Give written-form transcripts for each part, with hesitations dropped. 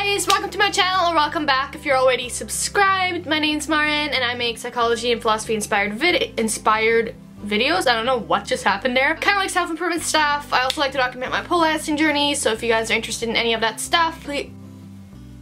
guys, welcome to my channel, or welcome back if you're already subscribed. My name's Marin and I make psychology and philosophy inspired videos. I don't know what just happened there. Kind of like self-improvement stuff. I also like to document my pole dancing journey, so if you guys are interested in any of that stuff,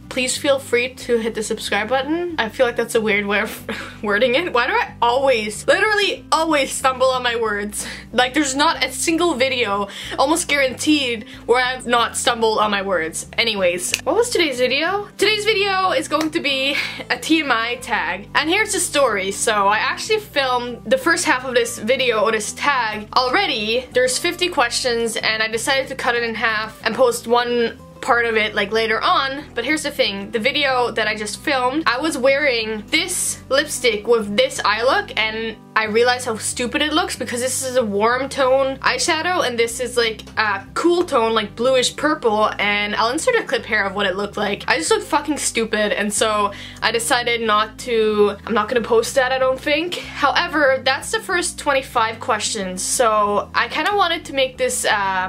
please feel free to hit the subscribe button. I feel like that's a weird way of wording it. Why do I always, literally always stumble on my words? Like there's not a single video, almost guaranteed, where I've not stumbled on my words. Anyways, what was today's video? Today's video is going to be a TMI tag. And here's the story. So I actually filmed the first half of this video, or this tag, already. There's 50 questions and I decided to cut it in half and post one part of it like later on. But here's the thing, the video that I just filmed, I was wearing this lipstick with this eye look and I realized how stupid it looks because this is a warm tone eyeshadow and this is like a cool tone, like bluish purple, and I'll insert a clip here of what it looked like. I just look fucking stupid, and so I decided I'm not gonna post that, I don't think. However, that's the first 25 questions, so I kind of wanted to make this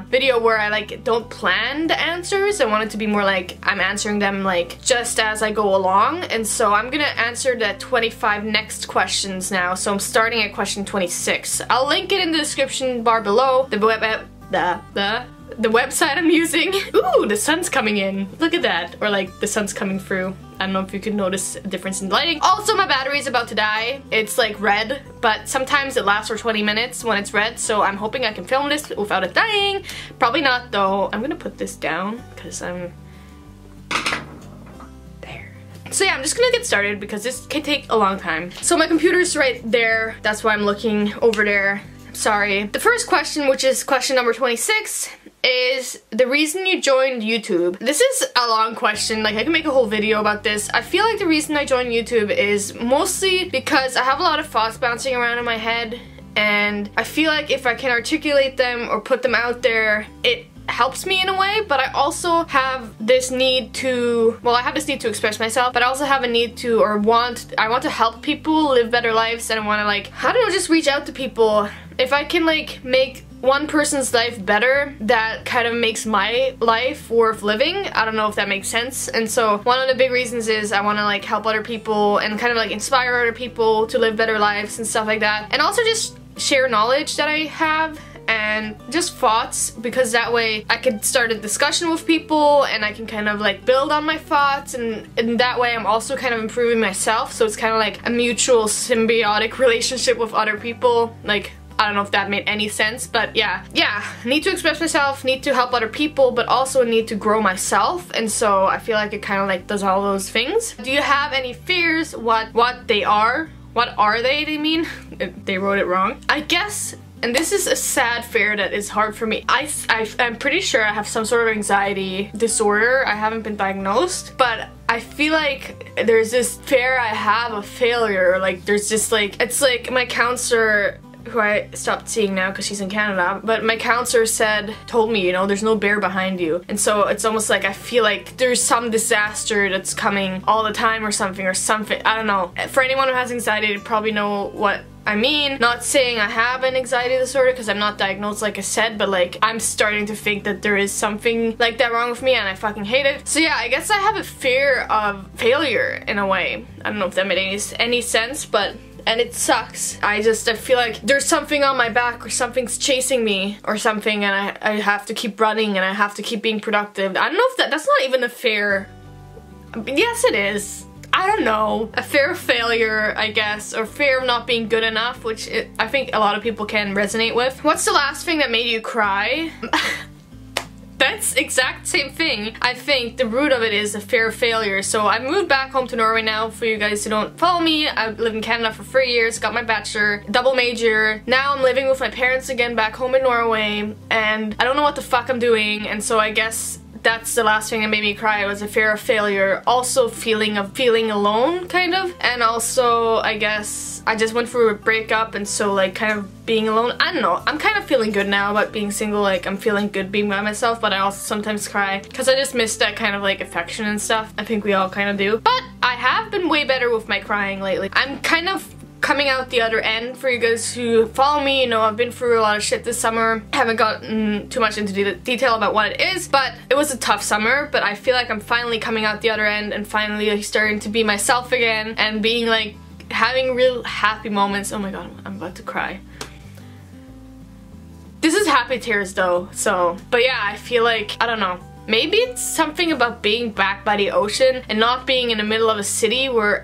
video where I like don't plan the answers. I want it to be more like I'm answering them like just as I go along, and so I'm gonna answer the 25 next questions now. So I'm starting at question 26. I'll link it in the description bar below. The website I'm using. Ooh, the sun's coming in. Look at that. Or like the sun's coming through. I don't know if you can notice a difference in lighting. Also, my battery is about to die. It's like red, but sometimes it lasts for 20 minutes when it's red, so I'm hoping I can film this without it dying. Probably not though. I'm gonna put this down because I'm there. So yeah, I'm just gonna get started because this can take a long time. So my computer's right there. That's why I'm looking over there. Sorry. The first question, which is question number 26, is the reason you joined YouTube. This is a long question, like I can make a whole video about this. I feel like the reason I joined YouTube is mostly because I have a lot of thoughts bouncing around in my head, and I feel like if I can articulate them or put them out there, it helps me in a way. But I also have this need to, well, I have this need to express myself, but I also have a need to, or I want to help people live better lives, and I want to like, I don't know, just reach out to people. If I can like make one person's life better, that kind of makes my life worth living. I don't know if that makes sense. And so one of the big reasons is I want to like help other people and kind of like inspire other people to live better lives and stuff like that. And also just share knowledge that I have and just thoughts, because that way I could start a discussion with people and I can kind of like build on my thoughts, and in that way I'm also kind of improving myself. So it's kind of like a mutual symbiotic relationship with other people. Like, I don't know if that made any sense, but yeah, need to express myself, need to help other people, but also need to grow myself, and so I feel like it kind of like does all those things. Do you have any fears? What they are? What are they mean? They wrote it wrong. I guess, and this is a sad fear that is hard for me. I'm pretty sure I have some sort of anxiety disorder. I haven't been diagnosed, but I feel like there's this fear I have of failure. Like there's just like, it's like my counselor, who I stopped seeing now because she's in Canada, but my counselor told me, you know, there's no bear behind you. And so it's almost like I feel like there's some disaster that's coming all the time or something, I don't know. For anyone who has anxiety, they probably know what I mean. Not saying I have an anxiety disorder because I'm not diagnosed like I said, but like I'm starting to think that there is something like that wrong with me and I fucking hate it. So yeah, I guess I have a fear of failure in a way. I don't know if that made any sense, but and it sucks. I feel like there's something on my back or something's chasing me or something, and I have to keep running and I have to keep being productive. I don't know if that's not even a fear. Yes, it is. I don't know. A fear of failure, I guess, or fear of not being good enough, which I think a lot of people can resonate with. What's the last thing that made you cry? That's exact same thing. I think the root of it is a fear of failure. So I moved back home to Norway now. For you guys who don't follow me, I've lived in Canada for 3 years, got my bachelor, double major. Now I'm living with my parents again back home in Norway, and I don't know what the fuck I'm doing, and so I guess that's the last thing that made me cry, was a fear of failure. Also feeling alone, kind of. And also, I guess, I just went through a breakup, and so like kind of being alone. I don't know. I'm kind of feeling good now about being single. Like I'm feeling good being by myself, but I also sometimes cry because I just miss that kind of like affection and stuff. I think we all kind of do. But I have been way better with my crying lately. I'm kind of coming out the other end. For you guys who follow me, you know I've been through a lot of shit this summer. I haven't gotten too much into detail about what it is, but it was a tough summer, but I feel like I'm finally coming out the other end and finally like, starting to be myself again and being like having real happy moments. Oh my god, I'm about to cry. This is happy tears though, so, but yeah, I feel like, I don't know. Maybe it's something about being back by the ocean and not being in the middle of a city where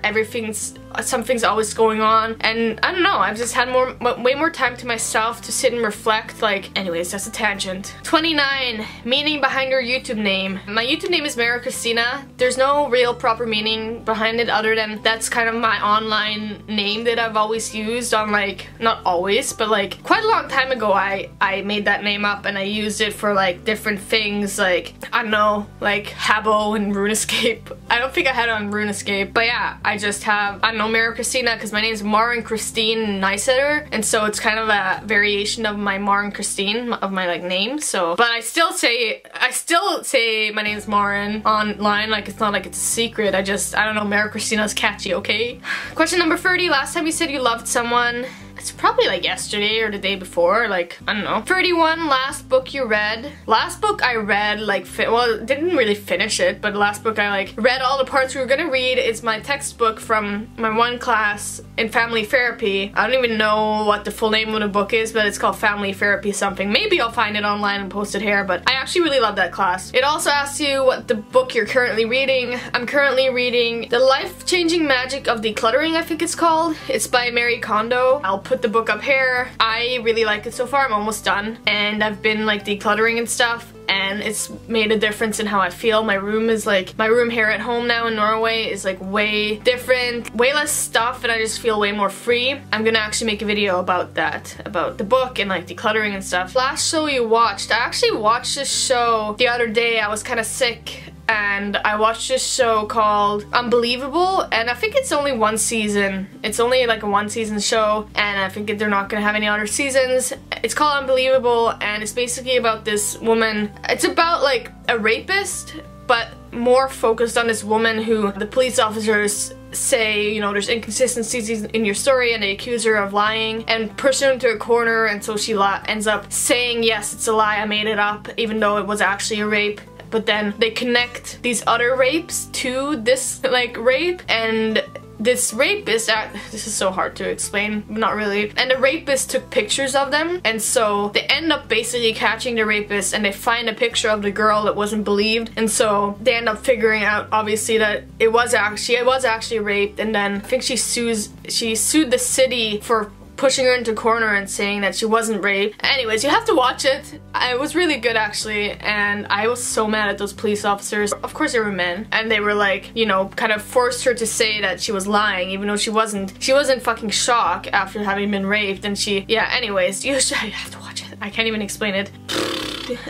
something's always going on, and I don't know, I've just had way more time to myself to sit and reflect. Like, anyways, that's a tangent. 29, meaning behind your YouTube name. My YouTube name is Mara Christina. There's no real proper meaning behind it other than that's kind of my online name that I've always used on, like, not always, but like quite a long time ago I made that name up and I used it for like different things, like, I don't know, like Habbo and RuneScape. I don't think I had it on RuneScape, but yeah, I just have, I don't know, Mara Christina, because my name's Maren Christine Nysetter, and so it's kind of a variation of my Maren Christine, of my like name. So, but I still say my name's Maren online, like it's not like it's a secret. I don't know, Mara Christina's catchy, okay? Question number 30, last time you said you loved someone. It's probably like yesterday or the day before, like, I don't know. 31, last book you read. Last book I read, like, well, didn't really finish it, but the last book I, like, read all the parts we were gonna read is my textbook from my one class in family therapy. I don't even know what the full name of the book is, but it's called Family Therapy something. Maybe I'll find it online and post it here, but I actually really love that class. It also asks you what the book you're currently reading. I'm currently reading The Life-Changing Magic of Decluttering, I think it's called. It's by Marie Kondo. I'll put the book up here. I really like it so far. I'm almost done, and I've been like decluttering and stuff, and it's made a difference in how I feel. My room is like, my room here at home now in Norway is like way different, way less stuff, and I just feel way more free. I'm gonna actually make a video about that, about the book and like decluttering and stuff. Last show you watched. I actually watched this show the other day. I was kind of sick, and I watched this show called Unbelievable, and I think it's only one season. It's only like a one-season show, and I think they're not gonna have any other seasons. It's called Unbelievable, and it's basically about this woman. It's about like a rapist, but more focused on this woman who the police officers say, you know, there's inconsistencies in your story, and they accuse her of lying and push her into a corner, and so she ends up saying, yes, it's a lie, I made it up, even though it was actually a rape. But then they connect these other rapes to this like rape, and this rapist, this is so hard to explain, not really, and the rapist took pictures of them, and so they end up basically catching the rapist, and they find a picture of the girl that wasn't believed, and so they end up figuring out obviously that it was actually raped, and then I think she sued the city for pushing her into a corner and saying that she wasn't raped. Anyways, you have to watch it. It was really good actually, and I was so mad at those police officers. Of course they were men, and they were like, you know, kind of forced her to say that she was lying, even though she wasn't. She was in fucking shock after having been raped, and yeah, anyways, you have to watch it. I can't even explain it.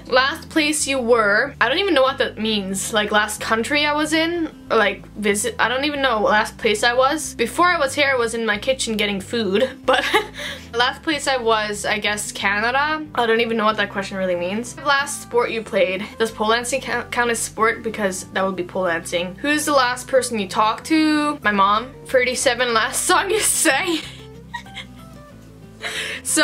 Last place you were. I don't even know what that means. Like last country I was in, or like visit. I don't even know last place I was. Before I was here, I was in my kitchen getting food, but last place I was, I guess, Canada. I don't even know what that question really means. Last sport you played. Does pole dancing count as sport? Because that would be pole dancing. Who's the last person you talked to? My mom. 37, last song you sang. So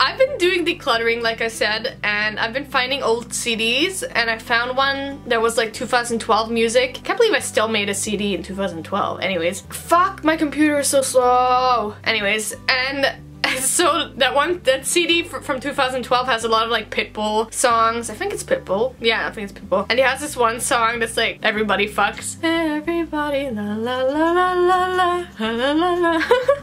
I've been doing decluttering, like I said, and I've been finding old CDs, and I found one that was like 2012 music. Can't believe I still made a CD in 2012. Anyways, fuck, my computer is so slow. Anyways, and so that CD from 2012 has a lot of like Pitbull songs. I think it's Pitbull. Yeah, I think it's Pitbull. And he has this one song that's like, everybody fucks. Everybody la la la la la la la la la.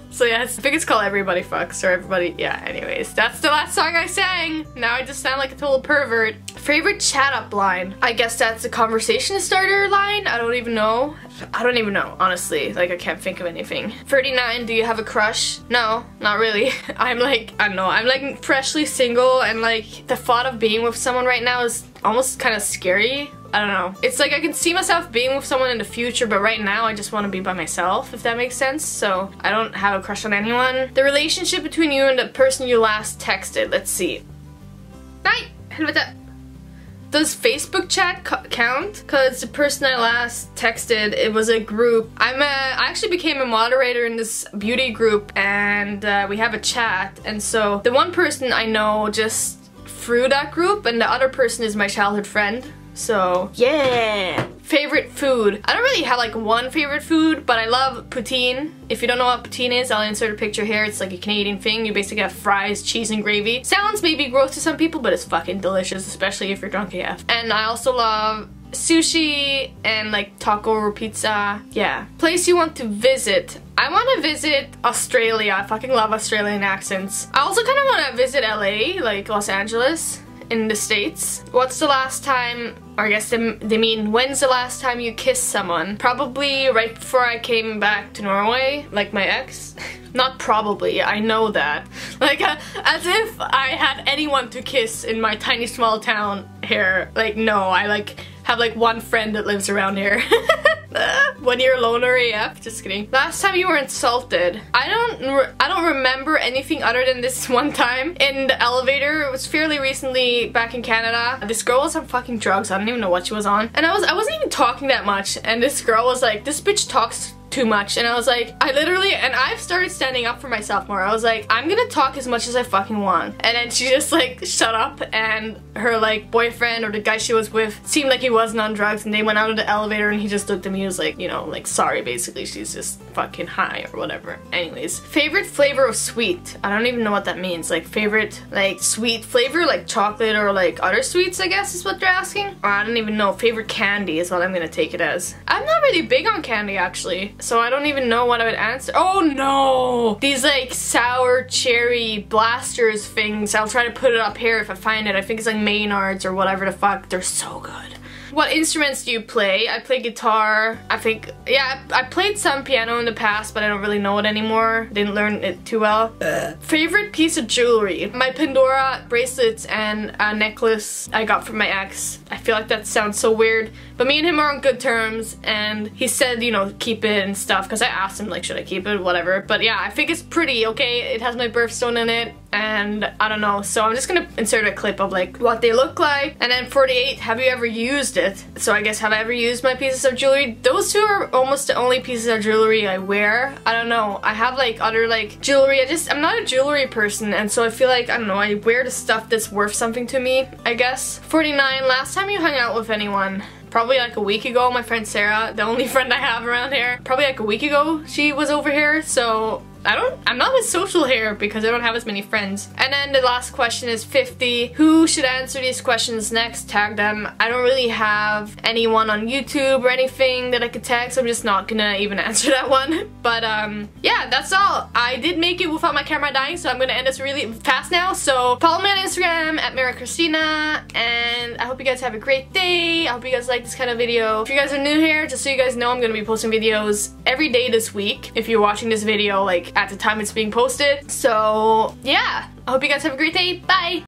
So yeah, I think it's called Everybody Fucks, or Everybody, yeah, anyways. That's the last song I sang. Now I just sound like a total pervert. Favorite chat up line? I guess that's a conversation starter line? I don't even know. I don't even know, honestly. Like, I can't think of anything. 39, do you have a crush? No, not really. I'm like, I don't know, I'm like freshly single, and like the thought of being with someone right now is almost kind of scary. I don't know. It's like I can see myself being with someone in the future, but right now I just want to be by myself, if that makes sense. So I don't have a crush on anyone. The relationship between you and the person you last texted. Let's see. Night! Helvete! Does Facebook chat count? Because the person I last texted, it was a group. I actually became a moderator in this beauty group, and we have a chat, and so the one person I know just through that group, and the other person is my childhood friend. So yeah. Favorite food. I don't really have like one favorite food, but I love poutine. If you don't know what poutine is, I'll insert a picture here. It's like a Canadian thing. You basically have fries, cheese, and gravy. Sounds maybe gross to some people, but it's fucking delicious, especially if you're drunk AF. And I also love sushi and like taco or pizza. Yeah. Place you want to visit. I want to visit Australia. I fucking love Australian accents. I also kind of want to visit LA, like Los Angeles in the States. What's the last time, or I guess they mean when's the last time you kissed someone? Probably right before I came back to Norway, like my ex. Not probably, I know that. Like, as if I had anyone to kiss in my tiny small town here. Like, no, I like have like one friend that lives around here. 1 year loner AF, just kidding. Last time you were insulted. I don't remember anything other than this one time in the elevator. It was fairly recently back in Canada. This girl was on fucking drugs. I don't even know what she was on. And I wasn't even talking that much, and this girl was like, this bitch talks too much, and I was like, I've started standing up for myself more. I was like, I'm gonna talk as much as I fucking want. And then she just like shut up, and her like boyfriend or the guy she was with seemed like he wasn't on drugs, and they went out of the elevator, and he just looked at me and was like, you know, like, sorry, basically, she's just fucking high or whatever. Anyways, favorite flavor of sweet. I don't even know what that means. Like, favorite like sweet flavor, like chocolate or like other sweets, I guess is what they're asking. Or I don't even know. Favorite candy is what I'm gonna take it as. I'm not really big on candy actually, so I don't even know what I would answer. Oh no! These like sour cherry blasters things. I'll try to put it up here if I find it. I think it's like Maynard's or whatever the fuck. They're so good. What instruments do you play? I play guitar. I think, yeah, I played some piano in the past, but I don't really know it anymore. Didn't learn it too well. Favorite piece of jewelry? My Pandora bracelets and a necklace I got from my ex. I feel like that sounds so weird, but me and him are on good terms, and he said, you know, keep it and stuff, because I asked him, like, should I keep it, whatever. But yeah, I think it's pretty, okay? It has my birthstone in it, and I don't know, so I'm just gonna insert a clip of like what they look like. And then 48, have you ever used it? So I guess, have I ever used my pieces of jewelry? Those two are almost the only pieces of jewelry I wear. I don't know, I have like other like jewelry. I'm not a jewelry person, and so I feel like, I don't know, I wear the stuff that's worth something to me, I guess. 49, last time you hung out with anyone? Probably like a week ago. My friend Sarah, the only friend I have around here, probably like a week ago she was over here, so I'm not as social here because I don't have as many friends. And then the last question is 50. Who should answer these questions next? Tag them. I don't really have anyone on YouTube or anything that I could tag, so I'm just not gonna even answer that one. But yeah, that's all. I did make it without my camera dying, so I'm gonna end this really fast now. So follow me on Instagram at MaraChristina, and I hope you guys have a great day. I hope you guys like this kind of video. If you guys are new here, just so you guys know, I'm gonna be posting videos every day this week if you're watching this video like at the time it's being posted. So yeah, I hope you guys have a great day. Bye!